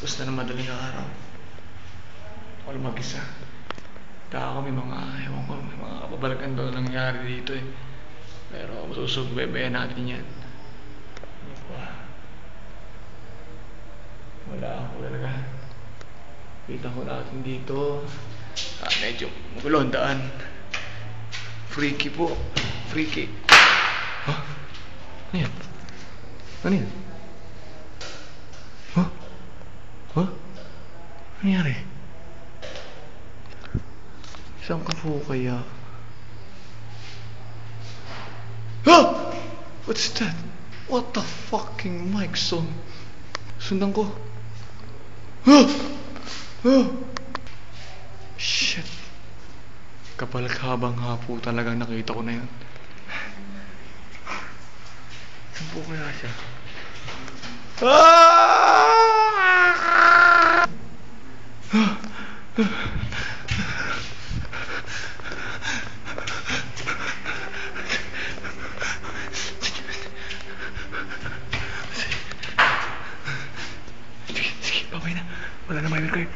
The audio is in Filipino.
Basta na madaling araw. Wala mag-isa. Kaya kami mga, ewan ko, may mga kababalagan daw nangyari dito eh. Pero masusubaybayan natin yan. Ano ba? Wala ako talaga. Kita ko natin dito. Medyo magulo ang daan. Freaky po. Freaky. Huh? Ano yan? Ano yan? Huh? Huh? Ano nangyari? Saan ka po kaya? Ah! What's that? What the fucking mic song? Sundan ko. Ah! Ah! Shit. Kapalakhabang hapo talagang nakita ko na yun. Saan po kaya siya? Ah! Sige, babay na. Wala na may mirror.